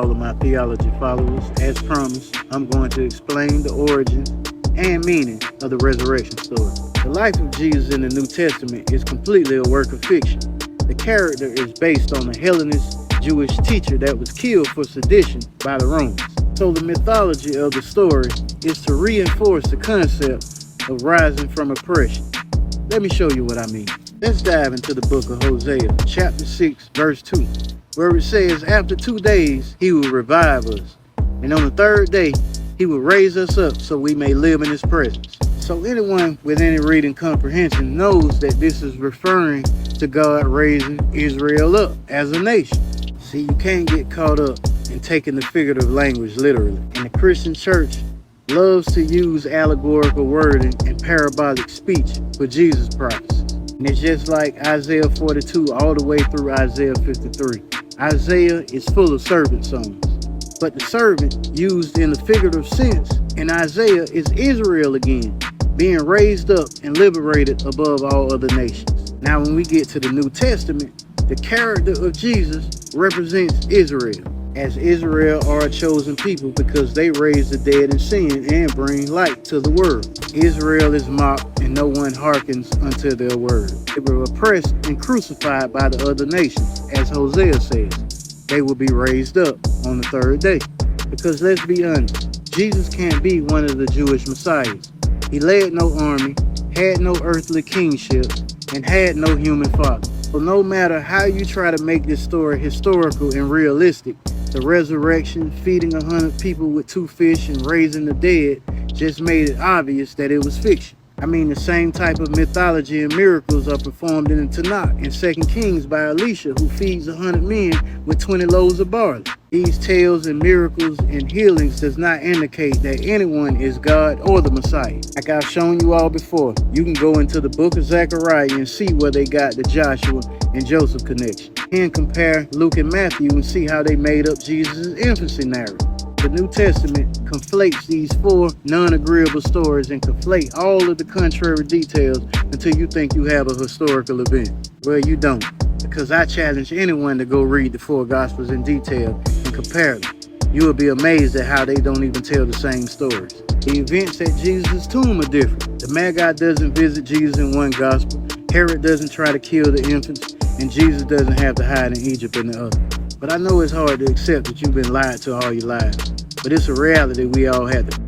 all of my theology followers. As promised, I'm going to explain the origin and meaning of the resurrection story. The life of Jesus in the New Testament is completely a work of fiction. The character is based on a Hellenist Jewish teacher that was killed for sedition by the Romans. So the mythology of the story is to reinforce the concept of rising from oppression. Let me show you what I mean. Let's dive into the book of Hosea, chapter 6, verse 2, where it says, "After 2 days he will revive us, and on the third day he will raise us up so we may live in his presence." So anyone with any reading comprehension knows that this is referring to God raising Israel up as a nation. See, you can't get caught up in taking the figurative language literally. And the Christian church loves to use allegorical wording and parabolic speech for Jesus' prophecies. And it's just like Isaiah 42 all the way through Isaiah 53. Isaiah is full of servant songs. But the servant used in the figurative sense in Isaiah is Israel again, being raised up and liberated above all other nations. Now when we get to the New Testament, the character of Jesus represents Israel, as Israel are a chosen people because they raise the dead in sin and bring light to the world. Israel is mocked and no one hearkens unto their word. They were oppressed and crucified by the other nations, as Hosea says. They will be raised up on the third day. Because let's be honest, Jesus can't be one of the Jewish messiahs. He led no army, had no earthly kingship, and had no human father. So no matter how you try to make this story historical and realistic, the resurrection, feeding 100 people with 2 fish and raising the dead just made it obvious that it was fiction. I mean, the same type of mythology and miracles are performed in the Tanakh in 2 Kings by Elisha, who feeds 100 men with 20 loaves of barley. These tales and miracles and healings does not indicate that anyone is God or the Messiah. Like I've shown you all before, you can go into the book of Zechariah and see where they got the Joshua and Joseph connection. And compare Luke and Matthew and see how they made up Jesus' infancy narrative. The New Testament conflates these 4 non-agreeable stories and conflate all of the contrary details until you think you have a historical event. Well, you don't, because I challenge anyone to go read the 4 Gospels in detail and compare them. You will be amazed at how they don't even tell the same stories. The events at Jesus' tomb are different. The Magi doesn't visit Jesus in one Gospel, Herod doesn't try to kill the infants, and Jesus doesn't have to hide in Egypt in the other. But I know it's hard to accept that you've been lied to all your lives. But it's a reality we all had to